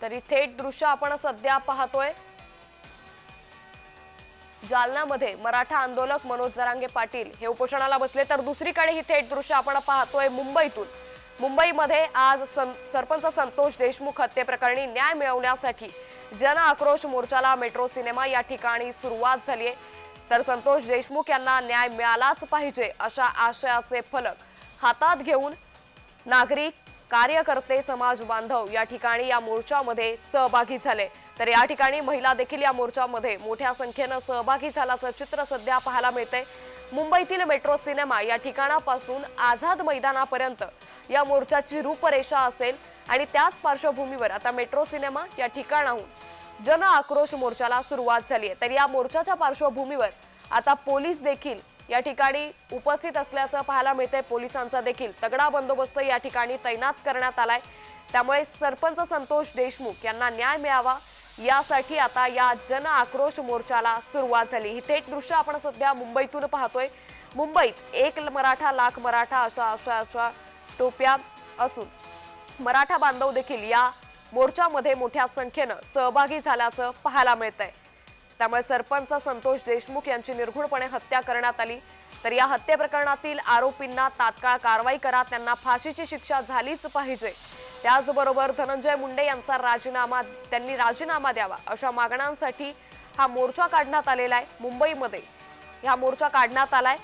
तरी थेट दृश्य आपण सध्या पाहतोय जालन्यामध्ये मराठा आंदोलक मनोज जरांगे पाटील हे उपोषणाला बसले, तर दुसरीकडे ही थेट दृश्य आपण पाहतोय मुंबईतून। मुंबईमध्ये आज सरपंच संतोष देशमुख हत्ये प्रकरणी न्याय मिळवण्यासाठी जन आक्रोश मोर्चाला मेट्रो सिनेमा या ठिकाणी सुरुवात झाली आहे। तर संतोष देशमुख यांना न्याय मिळालाच पाहिजे अशा आशयाचे फलक हातात घेऊन नागरिक, कार्यकर्ते, समाज बांधव या ठिकाणी या मोर्चामध्ये सहभागी झाले। तर या ठिकाणी महिला देखील या मोर्चामध्ये मोठ्या संख्येने सहभागी झाल्याचं चित्र सध्या पाहायला मिळते। मुंबईतील मेट्रो सिनेमा या ठिकाणापासून आझाद मैदानापर्यंत या मोर्चाची रूपरेषा असेल आणि त्याच पार्श्वभूमीवर आता मेट्रो सिनेमा या ठिकाणाहून जन आक्रोश मोर्चाला सुरुवात झाली आहे। तर या मोर्चाच्या पार्श्वभूमीवर आता पोलीस देखील या ठिकाणी उपस्थित असल्याचं पाहायला मिळते। पोलिसांचा देखील तगडा बंदोबस्त या ठिकाणी तैनात करण्यात आलाय। त्यामुळे सरपंच संतोष देशमुख यांना न्याय मिळावा यासाठी आता या जन आक्रोश मोर्चाला सुरुवात झाली। ही थेट दृश्य आपण सध्या मुंबईतून पाहतोय। मुंबईत एक मराठा लाख मराठा अशा टोप्या असून मराठा बांधव देखील या मोर्चामध्ये मोठ्या संख्येने सहभागी झाल्याचं पाहायला मिळतंय। त्यामुळे सरपंच संतोष देशमुख यांची निर्घृणपणे हत्या करण्यात आली। तर या हत्ये प्रकरणातील आरोपींना तात्काळ कारवाई करा, त्यांना फाशीची शिक्षा झालीच पाहिजे। त्याचबरोबर धनंजय मुंडे यांचा राजीनामा द्यावा अशा मागण्यांसाठी हा मोर्चा काढण्यात आलेला आहे। मुंबईमध्ये हा मोर्चा काढण्यात आलाय।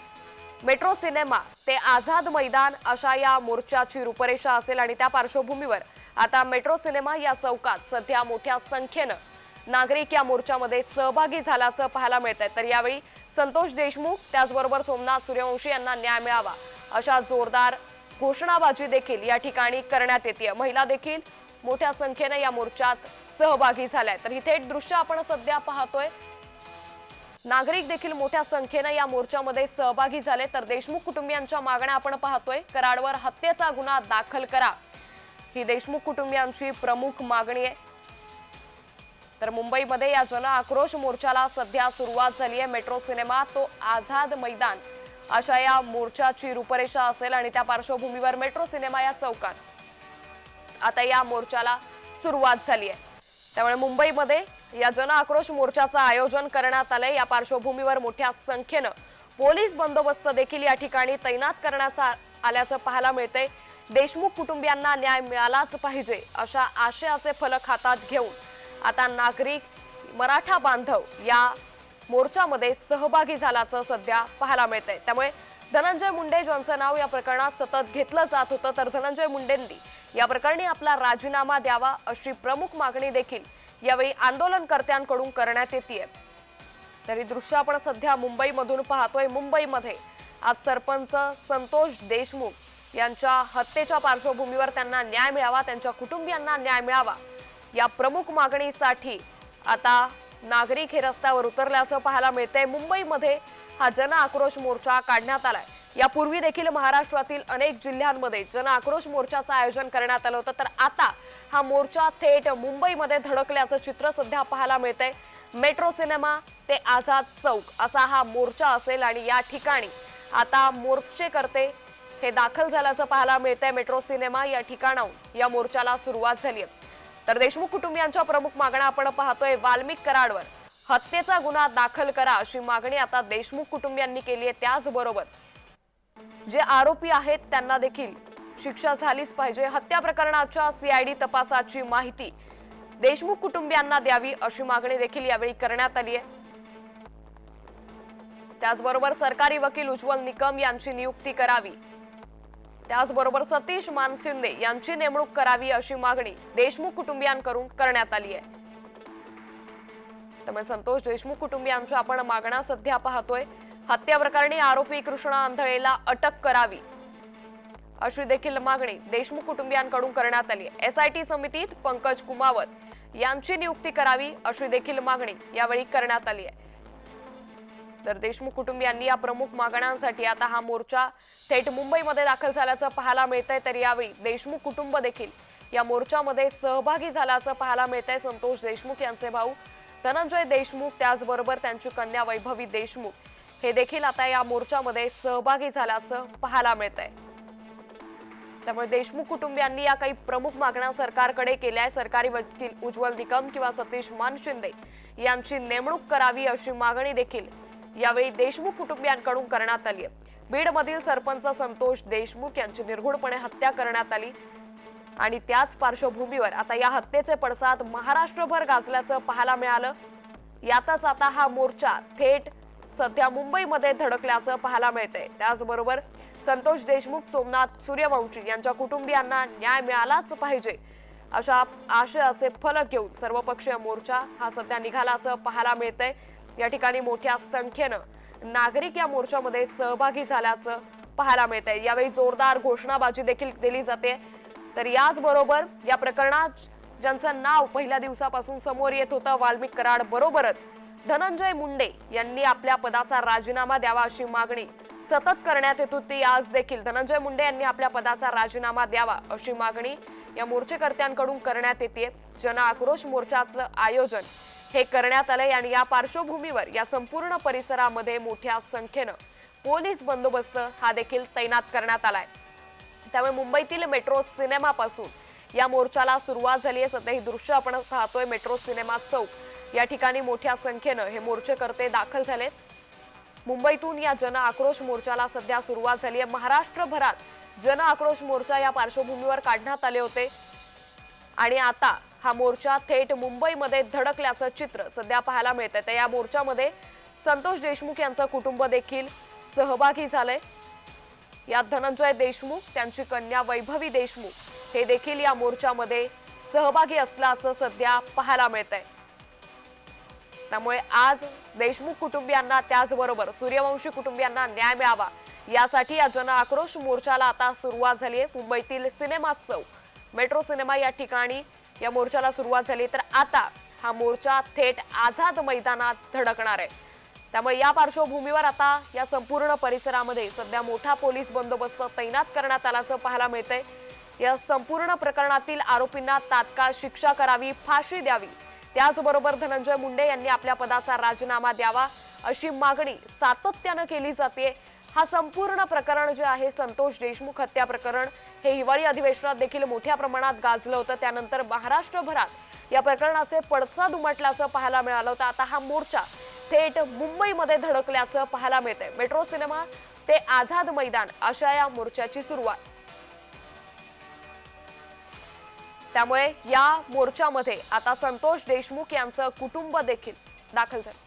मेट्रो सिनेमा ते आझाद मैदान अशा या मोर्चाची रूपरेषा असेल आणि त्या पार्श्वभूमीवर आता मेट्रो सिनेमा या चौकात सध्या मोठ्या संख्येने नागरिक या मोर्चामध्ये सहभागी झाल्याचं पाहायला मिळतंय। तर यावेळी संतोष देशमुख त्याचबरोबर सोमनाथ सूर्यवंशी यांना न्याय मिळावा अशा जोरदार घोषणाबाजी देखील या ठिकाणी करण्यात येते। महिला देखील मोठ्या संख्येने या मोर्चात सहभागी झाल्या। तर ही थेट दृश्य आपण सध्या पाहतोय। नागरिक देखील मोठ्या संख्येने या मोर्चामध्ये सहभागी झाले। तर देशमुख कुटुंबियांच्या मागण्या आपण पाहतोय। कराडवर हत्येचा गुन्हा दाखल करा ही देशमुख कुटुंबियांची प्रमुख मागणी आहे। तर मुंबईमध्ये या जन आक्रोश मोर्चाला सध्या सुरुवात झाली आहे। मेट्रो सिनेमा तो आझाद मैदान अशा या मोर्चाची रूपरेषा असेल आणि त्या पार्श्वभूमीवर मेट्रो सिनेमा या चौकात आता या मोर्चाला सुरुवात झाली आहे। त्यामुळे मुंबईमध्ये या जन आक्रोश मोर्चाचं आयोजन करण्यात आलंय। या पार्श्वभूमीवर मोठ्या संख्येने पोलीस बंदोबस्त देखील या ठिकाणी तैनात करण्यात आल्याचं पाहायला मिळतंय। देशमुख कुटुंबियांना न्याय मिळालाच पाहिजे अशा आशयाचे फलक हातात घेऊन आता नागरिक, मराठा बांधव या मोर्चामध्ये सहभागी झाल्याचं सध्या पाहायला मिळतंय। त्यामुळे धनंजय मुंडे ज्यांचं नाव या प्रकरणात सतत घेतलं जात होतं, तर धनंजय मुंडेंनी या प्रकरणी आपला राजीनामा द्यावा अशी प्रमुख मागणी देखील यावेळी आंदोलनकर्त्यांकडून करण्यात येते। तरी दृश्य आपण सध्या मुंबईमधून पाहतोय। मुंबईमध्ये आज सरपंच संतोष देशमुख यांच्या हत्येच्या पार्श्वभूमीवर त्यांना न्याय मिळावा, त्यांच्या कुटुंबियांना न्याय मिळावा या प्रमुख मागणीसाठी आता नागरिक हे रस्त्यावर उतरल्याचं पाहायला मिळतंय। मुंबईमध्ये हा जन आक्रोश मोर्चा काढण्यात आलाय। यापूर्वी देखील महाराष्ट्रातील अनेक जिल्ह्यांमध्ये जन आक्रोश मोर्चाचं आयोजन करण्यात आलं होतं, तर आता हा मोर्चा थेट मुंबईमध्ये धडकल्याचं चित्र सध्या पाहायला मिळतंय। मेट्रो सिनेमा ते आझाद चौक असा हा मोर्चा असेल आणि या ठिकाणी आता मोर्चेकर्ते हे दाखल झाल्याचं पाहायला मिळतंय। मेट्रो सिनेमा या ठिकाणाहून या मोर्चाला सुरुवात झाली आहे। तर देशमुख कुटुंबियांच्या प्रमुख मागण्या आपण पाहतोय। वाल्मिक कराडवर हत्येचा गुन्हा दाखल करा अशी मागणी आता देशमुख कुटुंबियांनी केली आहे। त्याचबरोबर जे आरोपी आहेत त्यांना देखील शिक्षा झालीच पाहिजे। हत्या प्रकरणाच्या सीआयडी तपासाची माहिती देशमुख कुटुंबियांना द्यावी अशी मागणी देखील यावेळी करण्यात आली आहे। त्याचबरोबर सरकारी वकील उज्ज्वल निकम यांची नियुक्ती करावी, त्याचबरोबर सतीश मानशिंदे यांची नेमणूक करावी अशी मागणी देशमुख कुटुंबियांकडून करण्यात आली आहे। त्यामुळे संतोष देशमुख कुटुंबियांच्या आपण मागण्या सध्या पाहतोय। हत्या प्रकरणी आरोपी कृष्णा आंधळेला अटक करावी अशी देखील मागणी देशमुख कुटुंबियांकडून करण्यात आली आहे। एसआयटी समितीत पंकज कुमावत यांची नियुक्ती करावी अशी देखील मागणी यावेळी करण्यात आली आहे। तर देशमुख कुटुंबियांनी या प्रमुख मागण्यांसाठी आता हा मोर्चा थेट मुंबईमध्ये दाखल झाल्याचं पाहायला मिळतंय। तर यावेळी देशमुख कुटुंब देखील या मोर्चामध्ये सहभागी झाल्याचं पाहायला मिळतंय। संतोष देशमुख यांचे भाऊ धनंजय देशमुख त्याचबरोबर त्यांची कन्या वैभवी देशमुख हे देखील आता या मोर्चामध्ये सहभागी झाल्याचं पाहायला मिळतंय। त्यामुळे देशमुख कुटुंबियांनी या काही प्रमुख मागण्या सरकारकडे केल्या आहे। सरकारी वकील उज्ज्वल निकम किंवा सतीश मान शिंदे यांची नेमणूक करावी अशी मागणी देखील यावेळी देशमुख कुटुंबियांकडून करण्यात आली आहे। बीडमधील सरपंच संतोष देशमुख यांची निर्घुणपणे हत्या करण्यात आली आणि त्याच पार्श्वभूमीवर आता या हत्येचे पडसाद महाराष्ट्रभर गाजल्याचं पाहायला मिळालं। यातच आता हा मोर्चा थेट सध्या मुंबईमध्ये धडकल्याचं पाहायला मिळतंय। त्याचबरोबर संतोष देशमुख, सोमनाथ सूर्यवंशी यांच्या कुटुंबियांना न्याय मिळालाच पाहिजे अशा आशयाचे फलक घेऊन सर्वपक्षीय मोर्चा हा सध्या निघाल्याचं पाहायला मिळतंय। या ठिकाणी मोठ्या संख्येनं नागरिक या मोर्चामध्ये सहभागी झाल्याचं पाहायला मिळतंय। यावेळी जोरदार घोषणाबाजी देखील दिली जाते। तर याचबरोबर या प्रकरणात ज्यांचं नाव पहिल्या दिवसापासून समोर येत होतं वाल्मिक कराड बरोबरच धनंजय मुंडे यांनी आपल्या पदाचा राजीनामा द्यावा अशी मागणी सतत करण्यात येत होती। आज देखील धनंजय मुंडे यांनी आपल्या पदाचा राजीनामा द्यावा अशी मागणी या मोर्चेकर्त्यांकडून करण्यात येते। जन आक्रोश मोर्चाचं आयोजन हे करण्यात आलंय आणि या पार्श्वभूमीवर या संपूर्ण परिसरामध्ये मोठ्या संख्येनं पोलीस बंदोबस्त हा देखील तैनात करण्यात आलाय। त्यामुळे मुंबईतील मेट्रो सिनेमापासून या मोर्चाला सुरुवात झाली आहे। सध्या ही दृश्य आपण पाहतोय मेट्रो सिनेमा चौक या ठिकाणी मोठ्या संख्येनं हे मोर्चेकर्ते दाखल झालेत। मुंबईतून या जन आक्रोश मोर्चाला सध्या सुरुवात झाली आहे। महाराष्ट्रभरात जन आक्रोश मोर्चा या पार्श्वभूमीवर काढण्यात आले होते आणि आता हा मोर्चा थेट मुंबईमध्ये धडकल्याचं चित्र सध्या पाहायला मिळतंय। तर या मोर्चामध्ये संतोष देशमुख यांचं कुटुंब देखील सहभागी झालंय। यात धनंजय देशमुख, त्यांची कन्या वैभवी देशमुख हे देखील या मोर्चामध्ये सहभागी असल्याचं सध्या पाहायला मिळतंय। त्यामुळे आज देशमुख कुटुंबियांना त्याचबरोबर सूर्यवंशी कुटुंबियांना न्याय मिळावा यासाठी या जन आक्रोश मोर्चाला आता सुरुवात झाली आहे। मुंबईतील सिनेमा चौक, मेट्रो सिनेमा या ठिकाणी या मोर्चाला सुरुवात झाली। तर आता हा मोर्चा थेट आझाद मैदानात धडकणार आहे। त्यामुळे या पार्श्वभूमीवर आता या संपूर्ण परिसरामध्ये सध्या मोठा पोलीस बंदोबस्त तैनात करण्यात आल्याचं पाहायला मिळतंय। या संपूर्ण प्रकरणातील आरोपींना तात्काळ शिक्षा करावी, फाशी द्यावी। त्याचबरोबर धनंजय मुंडे यांनी आपल्या पदाचा राजीनामा द्यावा अशी मागणी सातत्यानं केली जाते। हा संपूर्ण प्रकरण जे आहे संतोष देशमुख हत्या प्रकरण हे हिवाळी अधिवेशनात देखील मोठ्या प्रमाणात गाजलं होतं। त्यानंतर महाराष्ट्रभरात या प्रकरणाचे पडसाद उमटल्याचं पाहायला मिळालं होतं। आता हा मोर्चा थेट मुंबईमध्ये धडकल्याचं पाहायला मिळतंय। मेट्रो सिनेमा ते आझाद मैदान अशा या मोर्चाची सुरुवात। त्यामुळे या मोर्चामध्ये आता संतोष देशमुख यांचं कुटुंब देखील दाखल झालं।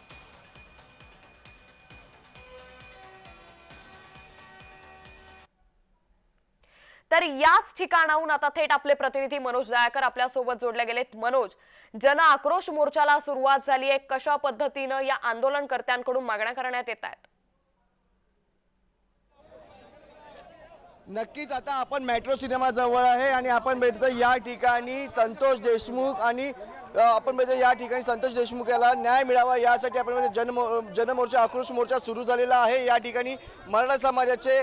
तर याच ठिकाणाहून आता थेट आपले प्रतिनिधी मनोज जायकर आपल्या सोबत जोडले गेलेत। मनोज, जन आक्रोश मोर्चाला सुरुवात झाली आहे, कशा पद्धतीनं या आंदोलनकर्त्यांकडून मागण्या करण्यात येत आहेत? नक्कीच आता आपण मेट्रो सिनेमा जवळ आहे आणि आपण भेटतो या ठिकाणी संतोष देशमुख आणि आपण म्हणजे या ठिकाणी संतोष देशमुख याला न्याय मिळावा यासाठी आपण म्हणजे जनमोर्चा आक्रोश मोर्चा सुरू झालेला आहे। या ठिकाणी मराठा समाजाचे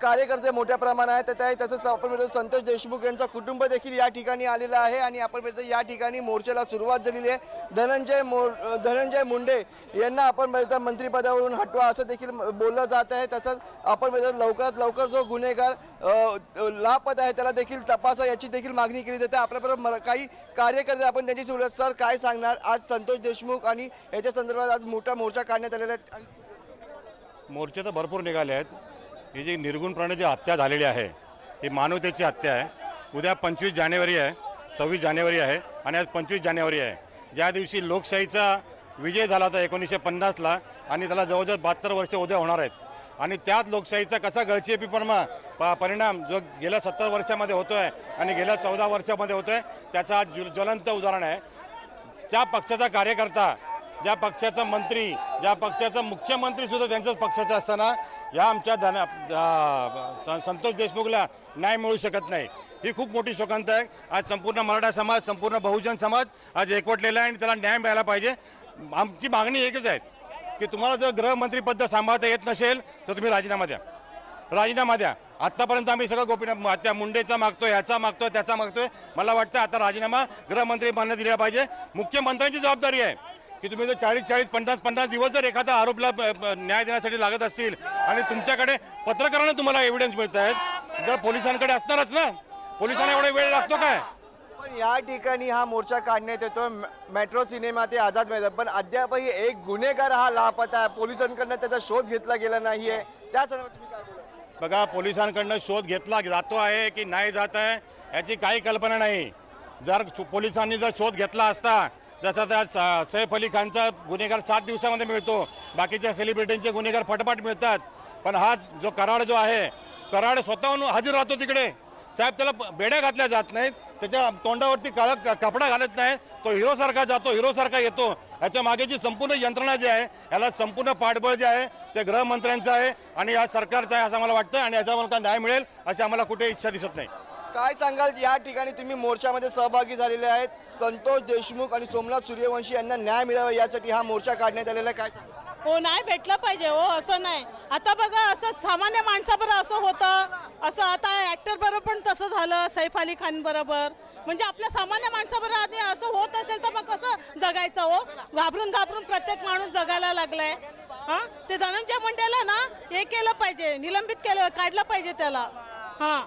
कार्यकर्ते मोठ्या प्रमाणात आहेत। तसंच आपण म्हणजे संतोष देशमुख यांचा कुटुंब देखील या ठिकाणी आलेला आहे आणि आपण म्हणजे या ठिकाणी मोर्चाला सुरुवात झालेली आहे। धनंजय मुंडे यांना आपण म्हणजे मंत्रिपदावरून हटवा असं देखील बोललं जात आहे। तसंच आपण म्हणजे लवकरात लवकर जो गुन्हेगार लापता आहे त्याला देखील तपासा याची देखील मागणी केली जाते। आपल्याबरोबर काही कार्यकर्ते आपण त्यांची सर काय सांगणार, आज संतोष देशमुख आणि याच्या संदर्भात आज मोठा मोर्चा काढण्यात आलेला आहे? मोर्चे तर भरपूर निघाले आहेत। ही जी निर्गुणपणे जी हत्या झालेली आहे ही मानवतेची हत्या आहे। उद्या 25 जानेवारी आहे, 26 जानेवारी आहे आणि आज 25 जानेवारी आहे, ज्या दिवशी लोकशाहीचा विजय झाला होता 1950ला आणि त्याला जवळजवळ 72 वर्ष उद्या होणार आहेत। आणि त्याच लोकशाहीचा कसा गळचेपीपणा परिणाम जो गेल्या 70 वर्षामध्ये होतोय आणि गेल्या 14 वर्षामध्ये होतोय त्याचा ज्वलंत उदाहरण आहे। ज्या पक्षाचा कार्यकर्ता, ज्या पक्षाचा मंत्री, ज्या पक्षाचा मुख्यमंत्री सुद्धा त्यांच्याच पक्षाचा असताना या आमच्या संतोष देशमुखला न्याय मिळू शकत नाही, ही खूप मोठी शोकांत आहे। आज संपूर्ण मराठा समाज, संपूर्ण बहुजन समाज आज एकवटलेला आहे आणि त्याला न्याय मिळाला पाहिजे। आमची मागणी एकच आहे की तुम्हाला जर गृहमंत्रीपद सांभाळता येत नसेल तर तुम्ही राजीनामा द्या, राजीनामा द्या। आत्तापर्यंत आम्ही सगळं गोपीनाथ त्या मुंडेचा मागतोय, याचा मागतोय, त्याचा मागतोय। मला वाटतं आता राजीनामा गृहमंत्री मान्य दिला पाहिजे। मुख्यमंत्र्यांची जबाबदारी आहे की तुम्ही जर 40-40, 50-50 दिवस जर एखादा आरोपला न्याय देण्यासाठी लागत असतील आणि तुमच्याकडे पत्रकारांना तुम्हाला एव्हिडन्स मिळत आहेत जर पोलिसांकडे असणारच ना, पोलिसांना एवढा वेळ लागतो काय? पण या ठिकाणी हा मोर्चा काढण्यात येतो मेट्रो सिनेमा ते आझाद मैदान, पण अद्यापही एक गुन्हेगार हा लापता आहे. पोलिसांकडनं त्याचा शोध घेतला गेला नाहीये. त्या संदर्भात तुम्ही काय बोलाल? बघा, पोलिसांकडनं शोध घेतला जातो आहे की नाही जात आहे याची काही कल्पना नाही. जर पोलिसांनी जर शोध घेतला असता, जसा त्या सैफ अली खानचा गुन्हेगार 7 दिवसामध्ये मिळतो, बाकीच्या सेलिब्रिटींचे गुन्हेगार फटाफट मिळतात, पण हा जो कराड जो आहे, कराड स्वतःहून हजर राहतो तिकडे. साहेब, त्याला बेड्या घातल्या जात नाहीत, त्याच्या तोंडावरती काळा कपडा घालत नाही, तो हिरोसारखा जातो, हिरोसारखा येतो. याच्या मागेची संपूर्ण यंत्रणा जी आहे, याला संपूर्ण पाठबळ जे आहे ते गृहमंत्र्यांचं आहे आणि या सरकारचं आहे असं मला वाटतं, आणि याच्यावर काय न्याय मिळेल अशी आम्हाला कुठे इच्छा दिसत नाही. काय सांगाल, या ठिकाणी तुम्ही मोर्चामध्ये सहभागी झालेले आहेत. संतोष देशमुख आणि सोमनाथ सूर्यवंशी यांना न्याय मिळावा यासाठी हा मोर्चा काढण्यात आलेला आहे. काय सांगाल? हो, नाही भेटलं पाहिजे हो, असं नाही. आता बघा, असं सामान्य माणसाबरोबर असं होतं, असं आता ॲक्टर बरोबर पण तसं झालं, सैफ अली खान बरोबर. म्हणजे आपल्या सामान्य माणसाबरोबर आधी असं होत असेल तर मग कसं जगायचं हो? घाबरून घाबरून प्रत्येक माणूस जगायला लागलाय. हां, ते धनंजय मुंडेला ना हे केलं पाहिजे, निलंबित केलं, काढलं पाहिजे त्याला. हां,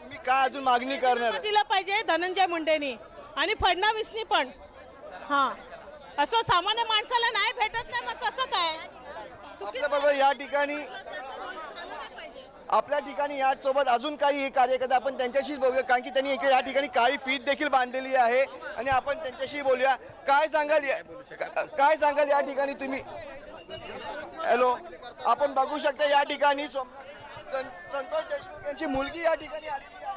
तुम्ही काय अजून मागणी करणार? दिलं पाहिजे धनंजय मुंडेनी आणि फडणवीसनी पण. हां, असं सामान्य माणसाला नाही भेटत नाही, मग कसं काय? आपल्या बरोबर या ठिकाणी आपल्या ठिकाणी याचसोबत अजून काही कार्यकर्ते आपण त्यांच्याशीच बोलूया, कारण की त्यांनी या ठिकाणी काळी फीत देखील बांधलेली आहे आणि आपण त्यांच्याशी बोलूया. काय सांगाल या ठिकाणी तुम्ही? हॅलो, आपण बघू शकता या ठिकाणी संतोष देशमुख यांची मुलगी या ठिकाणी आलेली आहे.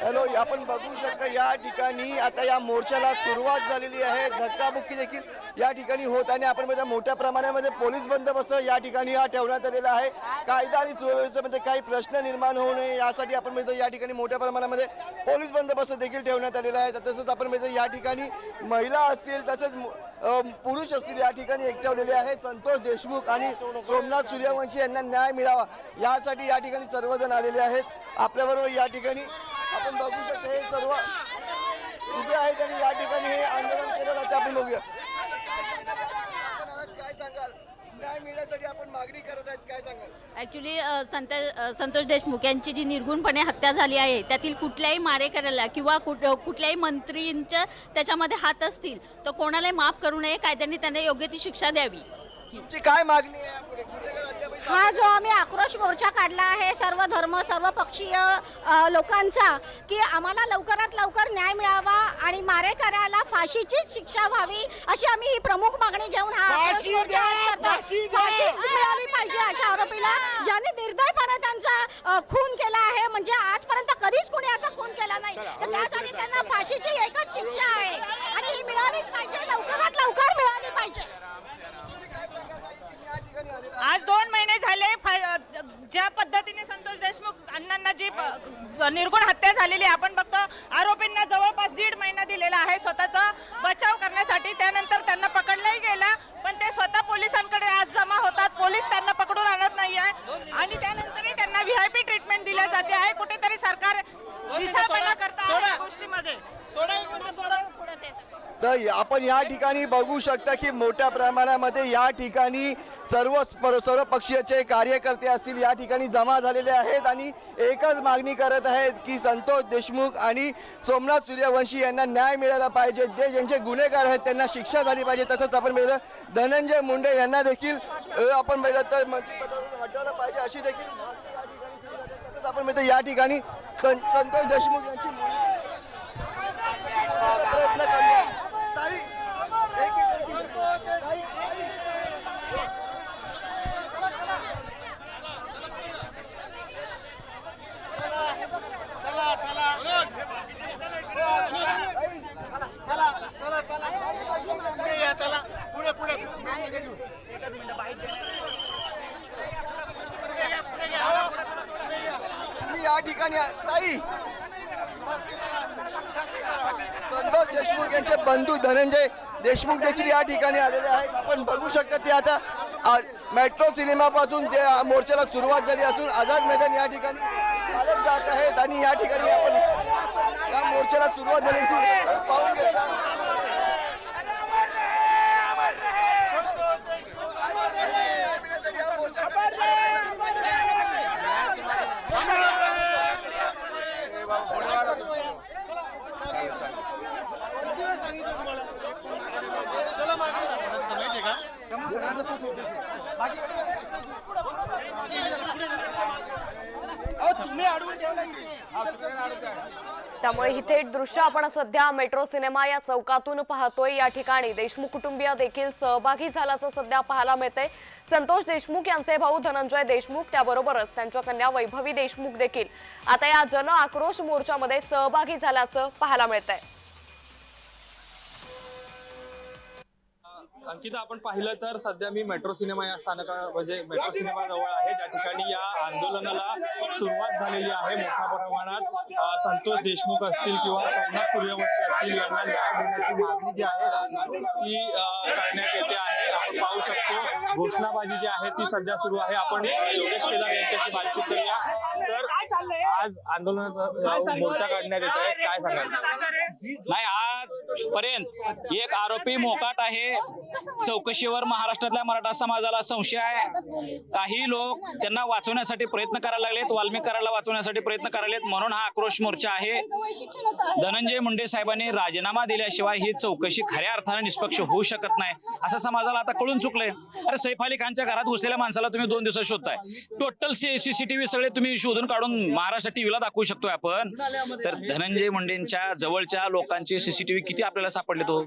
हॅलो, आपण बघू शकता या ठिकाणी आता या मोर्चाला सुरुवात झालेली आहे. धक्काबुक्की देखील या ठिकाणी होत आणि आपण म्हणजे मोठ्या प्रमाणामध्ये पोलीस बंदोबस्त या ठिकाणी हा ठेवण्यात आलेला आहे. कायदा आणि सुव्यवस्थेमध्ये काही प्रश्न निर्माण होऊ नये यासाठी आपण म्हणजे या ठिकाणी मोठ्या प्रमाणामध्ये पोलीस बंदोबस्त देखील ठेवण्यात आलेला आहे. तसंच आपण म्हणजे या ठिकाणी महिला असतील तसंच पुरुष असतील या ठिकाणी एकटवलेले आहेत. संतोष देशमुख आणि सोमनाथ सूर्यवंशी यांना न्याय मिळावा यासाठी या ठिकाणी सर्वजण आलेले आहेत. आपल्याबरोबर या ठिकाणी आपण बघू शकता हे सर्व उभे आहेत आणि या ठिकाणी हे आंदोलन केलं जातं. आपण बघूया. काय सांगाल, न्याय मिळण्यासाठी आपण मागणी करत आहेत, काय सांगाल? ॲक्च्युली संतोष देशमुख यांची जी निर्गुणपणे हत्या झाली आहे, त्यातील कुठल्याही मारेकऱ्याला किंवा कुठल्याही मंत्रींच्या त्याच्यामध्ये हात असतील तर कोणालाही माफ करू नये, कायद्याने त्यांना योग्य ती शिक्षा द्यावी. तुमची काय मागणी आहे यापुढे? गुन्हेगार अद्यापही हा जो आम्ही आक्रोश मोर्चा काढला आहे सर्व धर्म सर्व पक्षीय लोकांचा, की आम्हाला लवकरात लवकर न्याय मिळावा आणि मारेकऱ्याला फाशीचीच शिक्षा व्हावी अशी आम्ही ही प्रमुख मागणी घेऊन हा आक्रोश मोर्चा आज करतो. फाशी मिळाली पाहिजे अशा आरोपीला ज्यांनी निर्दयपणे त्यांचा खून केला आहे. म्हणजे आजपर्यंत कधीच कोणी असा खून केला नाही, तर त्यासाठी त्यांना फाशीची एकच शिक्षा आहे आणि ही मिळालीच पाहिजे, लवकरात लवकर मिळाली पाहिजे. आज 2 महिने झाले ज्या पद्धतीने संतोष देशमुख अण्णांना जी निर्गुण हत्या झालेली आपण बघतो, आरोपींना जवळपास 1.5 महिना दिलेला आहे स्वतःचा बचाव करण्यासाठी. त्यानंतर त्यांना पकडलंही गेला, पण ते स्वतः पोलिसांकडे आज जमा होतात. पोलीस त्यांना पकडून आणत नाही आहे आणि त्यानंतरही त्यांना VIP ट्रीटमेंट दिली जाते आहे. कुठेतरी सरकार दिशापणा करता आहे गोष्टीमध्ये. तर आपण या ठिकाणी बघू शकता की मोठ्या प्रमाणामध्ये या ठिकाणी सर्व पक्षीयचे कार्यकर्ते असतील या ठिकाणी जमा झालेले आहेत आणि एकच मागणी करत आहेत की संतोष देशमुख आणि सोमनाथ सूर्यवंशी यांना न्याय मिळाला पाहिजे. जे ज्यांचे गुन्हेगार आहेत त्यांना शिक्षा झाली पाहिजे. तसंच आपण पाहिलं धनंजय मुंडे यांना देखील आपण पाहिलं तर मंत्रिपदावरून हटवलं पाहिजे अशी देखील मागणी या ठिकाणी केली जाते. तसंच आपण पाहिलं या ठिकाणी संतोष देशमुख यांची प्रयत्न करूया. ताई, एक मिनिट. ताई, तुम्ही या ठिकाणी ताई संतोष देशमुख यांचे बंधू धनंजय देशमुख देखील या ठिकाणी आलेले आहेत. आपण बघू शकता ते आता मेट्रो सिनेमापासून ते मोर्चाला सुरुवात झाली असून आझाद मैदान या ठिकाणी चालत जात आहेत आणि या ठिकाणी आपण या मोर्चाला सुरुवात झाली पाहून घेता त्यामुळे ही थेट दृश्य आपण सध्या मेट्रो सिनेमा या चौकातून पाहतोय। या ठिकाणी देशमुख कुटुंबीय देखील सहभागी झाल्याचं सध्या पाहायला मिळतंय। संतोष देशमुख यांचे भाऊ धनंजय देशमुख त्याबरोबरच त्यांच्या कन्या वैभवी देशमुख देखील आता या जन आक्रोश मोर्चामध्ये सहभागी झाल्याचं पाहायला मिळतंय। अंकिता, आपण पाहिलं तर सध्या मी मेट्रो सिनेमा या स्थानका म्हणजे मेट्रो सिनेमा जवळ आहे, ज्या ठिकाणी या आंदोलनाला सुरुवात झालेली आहे। मोठ्या प्रमाणात संतोष देशमुख असतील किंवा सोमनाथ सूर्यवंशी असतील यांना न्याय देण्याची मागणी जी आहे ती करण्यात येते आहे। आपण पाहू शकतो घोषणाबाजी जी आहे ती सध्या सुरू आहे। आपण योगेश केदार यांच्याशी बातचीत करूया। सर, आज आंदोलनाचा मोर्चा काढण्यात येत आहे, काय सांगाल? नाही, आजपर्यंत एक आरोपी मोकाट आहे। चौकशीवर महाराष्ट्रातल्या मराठा समाजाला संशय आहे। काही लोक त्यांना वाचवण्यासाठी प्रयत्न करायला लागलेत, वाल्मिक करायला वाचवण्यासाठी प्रयत्न करायलेत, म्हणून हा आक्रोश मोर्चा आहे। धनंजय मुंडे साहेबांनी राजीनामा दिल्याशिवाय ही चौकशी खऱ्या अर्थाने निष्पक्ष होऊ शकत नाही असं समाजाला आता कळून चुकलंय। अरे सैफ अली खानच्या घरात घुसलेल्या माणसाला तुम्ही 2 दिवसात शोधताय, टोटल सीसीटीव्ही सगळे तुम्ही शोधून काढून महाराष्ट्र टीव्हीला दाखवू शकतोय आपण। तर धनंजय मुंडेंच्या जवळच्या लोकांचे सीसीटीव्ही किती आपल्याला सापडले, तो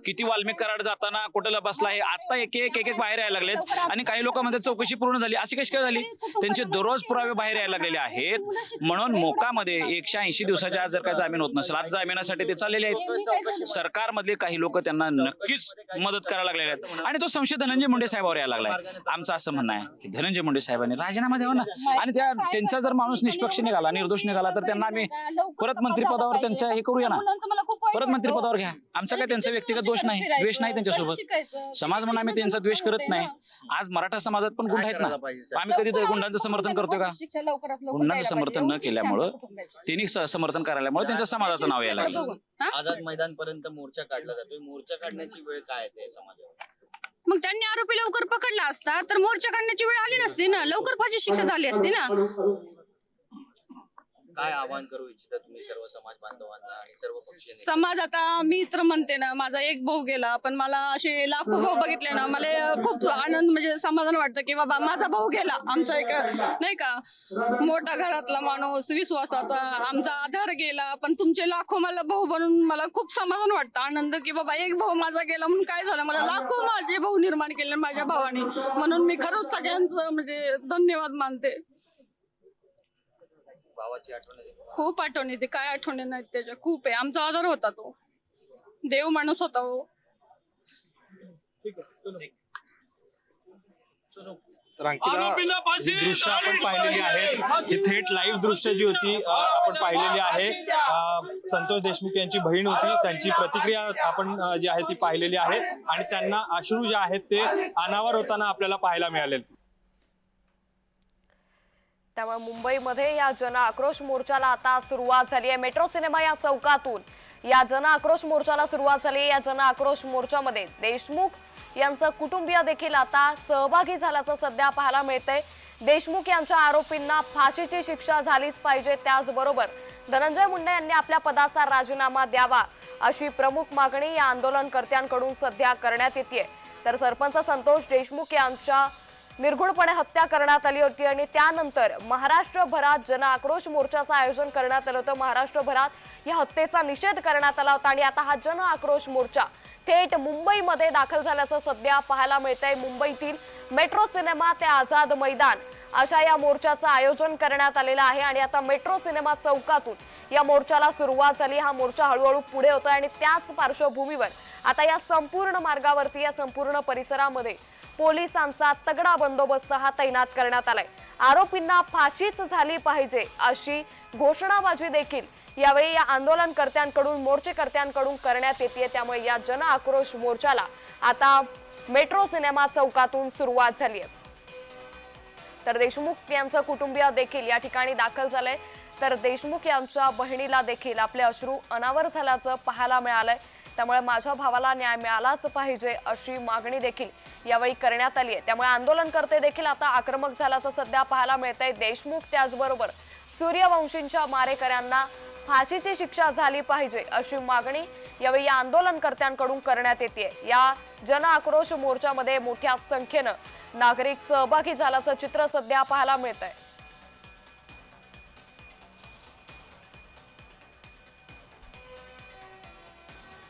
किती वाल्मिक कराड जाताना कुठे बसला आहे, आता एक एक बाहेर यायला लागलेत। आणि काही लोकांमध्ये चौकशी पूर्ण झाली, अशी कशी काय झाली? त्यांचे दररोज पुरावे बाहेर यायला लागलेले आहेत। म्हणून मोकामध्ये 180 दिवसाच्या जर काय जामीन होत नसेल, आता जामिनासाठी ते चाललेले आहेत। सरकारमधले काही लोक त्यांना नक्कीच मदत करायला लागलेले आहेत आणि तो संशय धनंजय मुंडे साहेबांवर यायला लागलाय। आमचं असं म्हणणं आहे की धनंजय मुंडे साहेबांनी राजीनामा द्यावा ना, आणि त्यांचा जर माणूस निष्पक्ष निघाला, निर्दोष निघाला, तर त्यांना आम्ही परत मंत्रिपदावर त्यांच्या हे करूया ना, परत मंत्रिपदावर घ्या। आमचा काय त्यांचा व्यक्तिगत दोष नाही, द्वेष नाही त्यांच्यासोबत, समाज म्हणून आम्ही त्यांचा द्वेष करत नाही। आज मराठा समाजात पण गुंड आहेत ना, आम्ही कधी गुंडांचं समर्थन करतोय का? गुंडांचं समर्थन न केल्यामुळं, त्यांनी समर्थन करायल्यामुळे त्यांच्या समाजाचं नाव यायला लागलं। आझाद मैदान पर्यंत मोर्चा काढला जातोय, मोर्चा काढण्याची वेळ काय आहे समाजावर? मग त्यांनी आरोपी लवकर पकडला असता तर मोर्चा काढण्याची वेळ आली नसती ना, लवकर फाशी शिक्षा झाली असती ना। काय आवाहन करू इच्छिता तुम्ही सर्व समाज बांधवांना आणि सर्व पक्षीय समाज, आता मी तर म्हणते ना, माझा एक भाऊ गेला, पण मला असे लाखो भाऊ बघितले ना, मला खूप आनंद म्हणजे समाधान वाटतं की बाबा माझा भाऊ गेला, आमचा एक नाही का मोठा घरातला माणूस, विश्वासाचा, आमचा आधार गेला, पण तुमचे लाखो मला भाऊ बनून मला खूप समाधान वाटतं, आनंद की बाबा एक भाऊ माझा गेला म्हणून काय झालं, मला लाखो माझे भाऊ निर्माण केले माझ्या भावाने, म्हणून मी खरंच सगळ्यांचं म्हणजे धन्यवाद मानते। भावाची आठवण येते? खूप आठवण येते, काय आठवणी नाहीत त्याच्या, खूप आहे, आमचा आधार होता, तो देव माणूस होता हो। तर अंकिता, ही दृश्य आपण पाहिलेली आहेत, ही थेट लाईव्ह दृश्य जी होती आपण पाहिलेली आहे। संतोष देशमुख यांची बहीण होती, त्यांची प्रतिक्रिया आपण जी आहे ती पाहिलेली आहे आणि त्यांना अश्रू जे आहेत ते अनावर होताना आपल्याला पाहायला मिळाले। त्यामुळे मुंबईमध्ये या जन आक्रोश मोर्चाला आता सुरुवात झाली आहे। मेट्रो सिनेमा या चौकातून या जन आक्रोश मोर्चाला सुरुवात झाली। या जन आक्रोश मोर्चामध्ये देशमुख यांचं कुटुंबीय देखील आता सहभागी झाल्याचं सध्या पाहायला मिळतंय। देशमुख यांच्या आरोपींना फाशीची शिक्षा झालीच पाहिजे, त्याचबरोबर धनंजय मुंडे यांनी आपल्या पदाचा राजीनामा द्यावा अशी प्रमुख मागणी या आंदोलनकर्त्यांकडून सध्या करण्यात येते। तर सरपंच संतोष देशमुख यांच्या निर्घुणपणे हत्या करण्यात आली होती आणि त्यानंतर महाराष्ट्रभरात जन आक्रोश मोर्चाचं आयोजन करण्यात आलं होतं। महाराष्ट्रभरात या हत्येचा निषेध करण्यात आला होता आणि आता हा जन आक्रोश मोर्चा थेट मुंबईमध्ये दाखल झाल्याचं सध्या पाहायला मिळतंय। मुंबईतील मेट्रो सिनेमा ते आझाद मैदान अशा या मोर्चाचं आयोजन करण्यात आलेलं आहे आणि आता मेट्रो सिनेमा चौकातून या मोर्चाला सुरुवात झाली। हा मोर्चा हळूहळू पुढे होतोय आणि त्याच पार्श्वभूमीवर आता या संपूर्ण मार्गावरती, या संपूर्ण परिसरामध्ये पोलिसांचा तगडा बंदोबस्त हा तैनात करण्यात आलाय। आरोपींना फाशीच झाली पाहिजे अशी घोषणाबाजी देखील यावेळी या आंदोलनकर्त्यांकडून, मोर्चेकर्त्यांकडून करण्यात येते। त्यामुळे या जन आक्रोश मोर्चाला आता मेट्रो सिनेमा चौकातून सुरुवात झाली आहे। तर देशमुख यांचं कुटुंबीय देखील या ठिकाणी दाखल झालंय। तर देशमुख यांच्या बहिणीला देखील आपले अश्रू अनावर झाल्याचं पाहायला मिळालंय। त्यामुळे माझ्या भावाला न्याय मिळालाच पाहिजे अशी मागणी देखील यावेळी करण्यात आली आहे। त्यामुळे आंदोलनकर्ते देखील आता आक्रमक झाल्याचं सध्या पाहायला मिळतंय। देशमुख त्याचबरोबर सूर्यवंशींच्या मारेकऱ्यांना फाशीची शिक्षा झाली पाहिजे अशी मागणी यावेळी या आंदोलनकर्त्यांकडून करण्यात येते। या जन आक्रोश मोर्चामध्ये मोठ्या संख्येनं नागरिक सहभागी झाल्याचं चित्र सध्या पाहायला मिळतंय।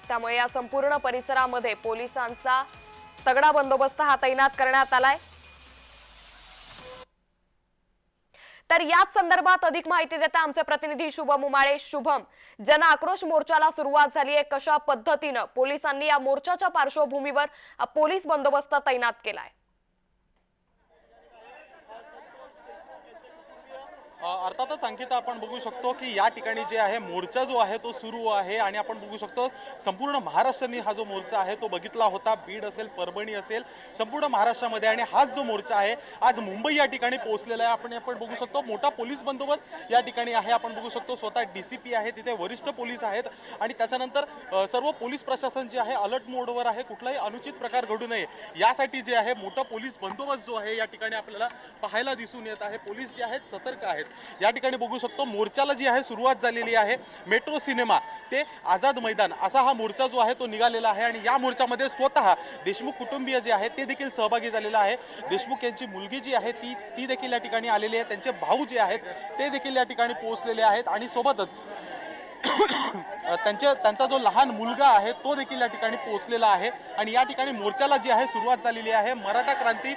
त्यामुळे या संपूर्ण परिसरामध्ये पोलिसांचा तगडा बंदोबस्त हा तैनात करण्यात आलाय। तर याच संदर्भात अधिक माहिती देता आमचे प्रतिनिधी शुभम उमाळे। शुभम, जन आक्रोश मोर्चाला सुरुवात झाली आहे, कशा पद्धतीनं पोलिसांनी या मोर्चाच्या पार्श्वभूमीवर पोलीस बंदोबस्त तैनात केलाय? अर्थातच अंकिता, आपण बघू शकतो की या ठिकाणी जे आहे मोर्चा जो आहे तो सुरू आहे आणि आपण बघू शकतो संपूर्ण महाराष्ट्राने हा जो मोर्चा आहे तो बघितला होता। बीड असेल, परभणी असेल, संपूर्ण महाराष्ट्रामध्ये, आणि हाच जो मोर्चा आहे आज मुंबई या ठिकाणी पोहोचलेला आहे। आपण बघू शकतो मोठा पोलीस बंदोबस्त या ठिकाणी आहे। आपण बघू शकतो स्वतः DCP आहे, तिथे वरिष्ठ पोलीस आहेत आणि त्याच्यानंतर सर्व पोलीस प्रशासन जे आहे अलर्ट मोडवर आहे, कुठलाही अनुचित प्रकार घडू नये यासाठी जे आहे मोठा पोलीस बंदोबस्त जो आहे या ठिकाणी आपल्याला पाहायला दिसून येत आहे। पोलीस जे आहेत सतर्क आहेत। या ठिकाणी बघू शकतो मोर्चाला जी आहे सुरुवात झालेली आहे। मेट्रो सिनेमा ते आझाद मैदान असा हा मोर्चा जो आहे तो निघालेला आहे आणि या मोर्चामध्ये स्वतः देशमुख कुटुंबीय जे आहे ते देखील सहभागी झालेला आहे। देशमुख यांची मुलगी जी आहे ती देखील या ठिकाणी आलेली आहे। त्यांचे भाऊ जे आहेत ते देखील या ठिकाणी पोहोचलेले आहेत आणि सोबतच त्यांचा जो लहान मुलगा आहे तो देखील या ठिकाणी पोहोचलेला आहे आणि या ठिकाणी मोर्चाला जी आहे सुरुवात झालेली आहे। मराठा क्रांती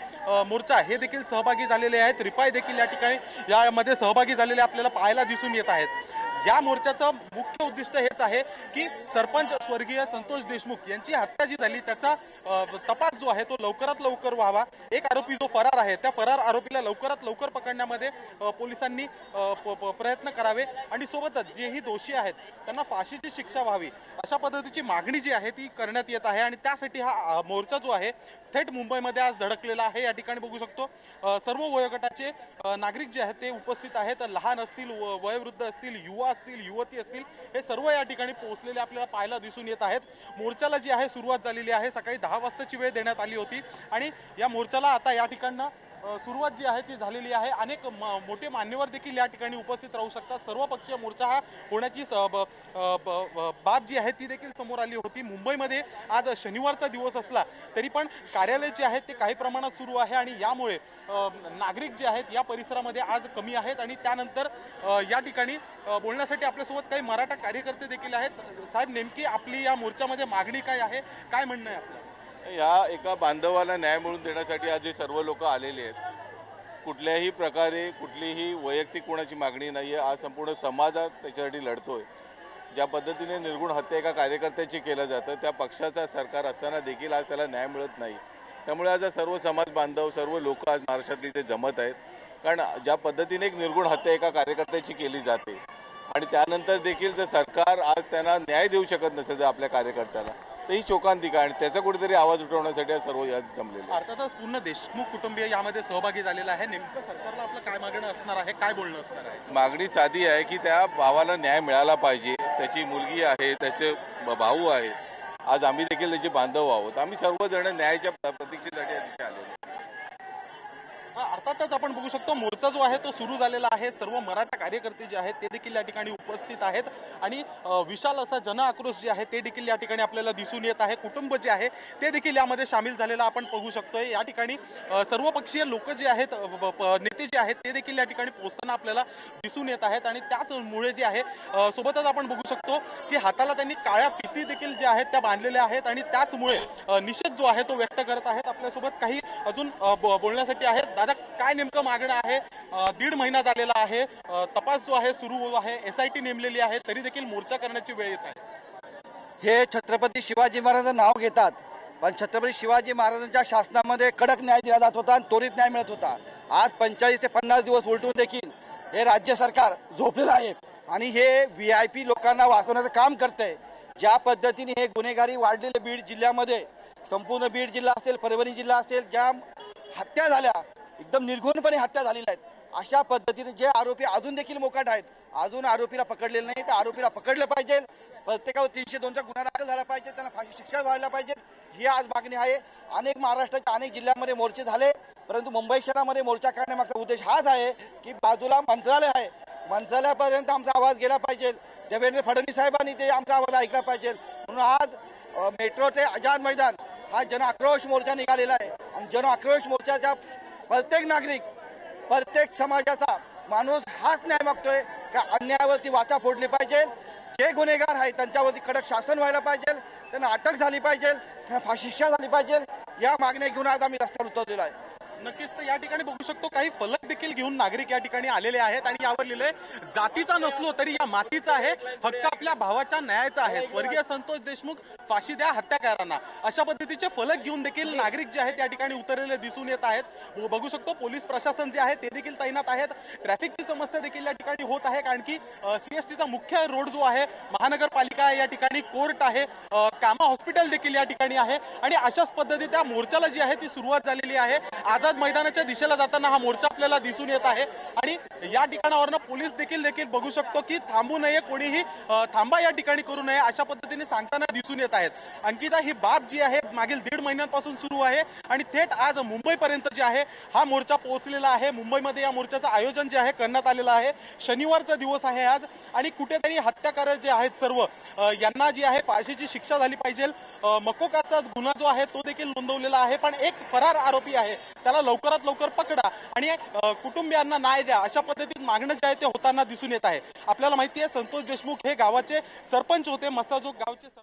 मोर्चा हे देखील सहभागी झालेले आहेत। रिपाई देखील या ठिकाणी यामध्ये सहभागी झालेले आपल्याला पाहायला दिसून येत आहेत। या मोर्चाचं मुख्य उद्दिष्ट हेच आहे की सरपंच स्वर्गीय संतोष देशमुख यांची हत्या जी झाली त्याचा तपास जो आहे तो लवकरात लवकर व्हावा। एक आरोपी जो फरार आहे त्या फरार आरोपीला लवकरात लवकर पकडण्यामध्ये पोलिसांनी प्रयत्न करावे आणि सोबतच जेही दोषी आहेत त्यांना फाशीची शिक्षा व्हावी अशा पद्धतीची मागणी जी आहे ती करण्यात येत आहे आणि त्यासाठी हा मोर्चा जो आहे थेट मुंबईमध्ये आज धडकलेला आहे। या ठिकाणी बघू शकतो सर्व वयोगटाचे नागरिक जे आहेत ते उपस्थित आहेत। लहान असतील, वयोवृद्ध असतील, युवा असतील, युवती असतील, हे सर्व या ठिकाणी पोहोचलेले आपल्याला पाहायला दिसून येत आहेत। मोर्चाला जी आहे सुरुवात झालेली आहे। सकाळी 10 वाजताची वेळ देण्यात आली होती आणि या मोर्चाला आता या ठिकाणं सुरुवात जी आहे ती झालेली आहे। अनेक मोठे मान्यवर देखील या ठिकाणी उपस्थित राहू शकतात। सर्वपक्षीय मोर्चा हा होण्याची बाब जी आहे ती देखील समोर आली होती। मुंबईमध्ये आज शनिवारचा दिवस असला तरी पण कार्यालय जे आहेत ते काही प्रमाणात सुरू आहे आणि यामुळे नागरिक जे आहेत या परिसरामध्ये आज कमी आहेत आणि त्यानंतर या ठिकाणी बोलण्यासाठी आपल्यासोबत काही मराठा कार्यकर्ते देखील आहेत। साहेब, नेमकी आपली या मोर्चामध्ये मागणी काय आहे, काय म्हणणं आहे आपलं? या एका बांधवाला न्याय मिळवून देण्यासाठी आज हे सर्व लोक आलेले आहेत। कुठल्याही प्रकारे कुठलीही वैयक्तिक कोणाची मागणी नाही आहे। आज संपूर्ण समाजात त्याच्यासाठी लढतोय। ज्या पद्धतीने निर्गुण हत्या एका कार्यकर्त्याची केलं जातं त्या पक्षाचा सरकार असताना देखील आज त्याला न्याय मिळत नाही। त्यामुळे आज सर्व समाज बांधव, सर्व लोक आज महाराष्ट्रातले ते जमत आहेत। कारण ज्या पद्धतीने एक निर्गुण हत्या एका कार्यकर्त्याची केली जाते आणि त्यानंतर देखील जर सरकार आज त्यांना न्याय देऊ शकत नसेल जर आपल्या कार्यकर्त्याला, तर ही शोकांतिका आणि त्याचा कुठेतरी आवाज उठवण्यासाठी सर्व या जमलेले। अर्थातच पूर्ण देशमुख कुटुंबीय यामध्ये सहभागी झालेला आहे। नेमकं सरकारला आपलं काय मागणं असणार आहे, काय बोलणं असणार आहे? मागणी साधी आहे की त्या भावाला न्याय मिळाला पाहिजे। त्याची मुलगी आहे, त्याचे भाऊ आहे, आज आम्ही देखील त्याचे बांधव आहोत। आम्ही सर्वजण न्यायाच्या प्रतीक्षेसाठी आलेलो। अर्थातच आपण बघू शकतो मोर्चा जो आहे तो सुरू झालेला आहे। सर्व मराठा कार्यकर्ते जे आहेत ते देखील या ठिकाणी उपस्थित आहेत आणि विशाल असा जन आक्रोश जे आहे ते देखील या ठिकाणी आपल्याला दिसून येत आहे। कुटुंब जे आहे ते देखील यामध्ये सामील झालेलं आपण बघू शकतोय। या ठिकाणी सर्वपक्षीय लोक जे आहेत, नेते जे आहेत ते देखील या ठिकाणी पोहोचताना आपल्याला दिसून येत आहेत आणि त्याचमुळे जे आहे सोबतच आपण बघू शकतो की हाताला त्यांनी काळ्या फिती देखील ज्या आहेत त्या बांधलेल्या आहेत आणि त्याचमुळे निषेध जो आहे तो व्यक्त करत आहेत। आपल्यासोबत काही अजून बोलण्यासाठी आहेत। दादा, काय नेमकं मागणं आहे? 1.5 महिना झालेला आहे, तपास जो आहे सुरू आहे, SIT नेमलेली आहे, तरी देखील मोर्चा करण्याची वेळ येत आहे। हे छत्रपती शिवाजी महाराजांचं नाव घेतात पण छत्रपती शिवाजी महाराजांच्या शासनामध्ये कडक न्याय दिला जात होता आणि त्वरित न्याय मिळत होता। आज 45 ते 50 दिवस उलटून देखील हे राज्य सरकार झोपलेलं आहे आणि हे VIP लोकांना वाचवण्याचं काम करतंय। ज्या पद्धतीने हे गुन्हेगारी वाढलेले बीड जिल्ह्यामध्ये, संपूर्ण बीड जिल्हा असेल, परभणी जिल्हा असेल, ज्या हत्या झाल्या एकदम निर्घृणपणे हत्या झालेल्या आहेत. अशा पद्धतीने जे आरोपी अजून देखील मोकाट आहेत, अजून आरोपीला पकडलेलं नाही, त्या आरोपीला पकडलं पाहिजे. प्रत्येकावर 302चा गुन्हा दाखल झाला पाहिजे, त्यांना फाशी शिक्षा व्हायला पाहिजे, ही आज मागणी आहे. अनेक महाराष्ट्राच्या अनेक जिल्ह्यांमध्ये मोर्चे झाले, परंतु मुंबई शहरामध्ये मोर्चा काढण्यामागचा उद्देश हाच आहे की बाजूला मंत्रालय आहे, मंत्रालयापर्यंत आमचा आवाज गेला पाहिजे. देवेंद्र फडणवीस साहेबांनी ते आमचा आवाज ऐकला पाहिजे. म्हणून आज मेट्रो ते आझाद मैदान हा जन आक्रोश मोर्चा निघालेला आहे. आणि जन आक्रोश मोर्चाच्या प्रत्येक नागरिक, प्रत्येक समाजाचा माणूस हाच न्याय मागतोय का अन्यायावरती वाचा फोडली पाहिजे. जे गुन्हेगार आहेत त्यांच्यावरती कडक शासन व्हायला पाहिजे, त्यांना अटक झाली पाहिजे, त्यांना फाशी शिक्षा झाली पाहिजे. या मागण्या घेऊन आज आम्ही रस्त्यावर उतरलेलो आहे. नक्कीच तर या ठिकाणी बघू शकतो काही फलक देखील घेऊन नागरिक या ठिकाणी आलेले आहेत आणि यावर लिहिलंय जातीचा नसलो तरी या मातीचा आहे, हक्क आपल्या भावाच्या न्यायाचा आहे, स्वर्गीय संतोष देशमुख फाशी द्या हत्याकारांना. अशा पद्धतीचे फलक घेऊन देखील नागरिक जे आहेत या ठिकाणी उतरलेले दिसून येत आहेत. बघू शकतो पोलीस प्रशासन जे आहे ते देखील तैनात आहेत. ट्रॅफिकची समस्या देखील या ठिकाणी होत आहे, कारण की CSTचा मुख्य रोड जो आहे, महानगरपालिका आहे या ठिकाणी, कोर्ट आहे, कामा हॉस्पिटल देखील या ठिकाणी आहे. आणि अशाच पद्धतीने त्या मोर्चाला जी आहे ती सुरुवात झालेली आहे. आझाद मैदानाच्या दिशेला जाताना हा मोर्चा आपल्याला दिसून येत आहे. आणि या ठिकाणावरनं पोलीस देखील बघू शकतो की थांबू नये, कोणीही थांबा या ठिकाणी करू नये अशा पद्धतीने सांगताना दिसून येत आहेत. अंकिता, ही बाब जी आहे मागील 1.5 महिन्यांपासून सुरू आहे आणि थेट आज मुंबईपर्यंत जे आहे हा मोर्चा पोहोचलेला आहे. मुंबईमध्ये या मोर्चाचं आयोजन जे आहे करण्यात आलेलं आहे. शनिवारचा दिवस आहे आज आणि कुठेतरी हत्याकार जे आहेत सर्व यांना जी आहे फाशीची शिक्षा झाली पाहिजे. मकोकाचा गुन्हा जो आहे तो देखील नोंदवलेला आहे, पण एक फरार आरोपी आहे त्याला लवकरात लवकर पकडा आणि कुटुंबियांना न्याय द्या अशा पद्धतीत मागणं जे आहे ते होताना दिसून येत आहे. आपल्याला माहिती आहे संतोष देशमुख हे गावाचे सरपंच होते, मसाजोग गावचे.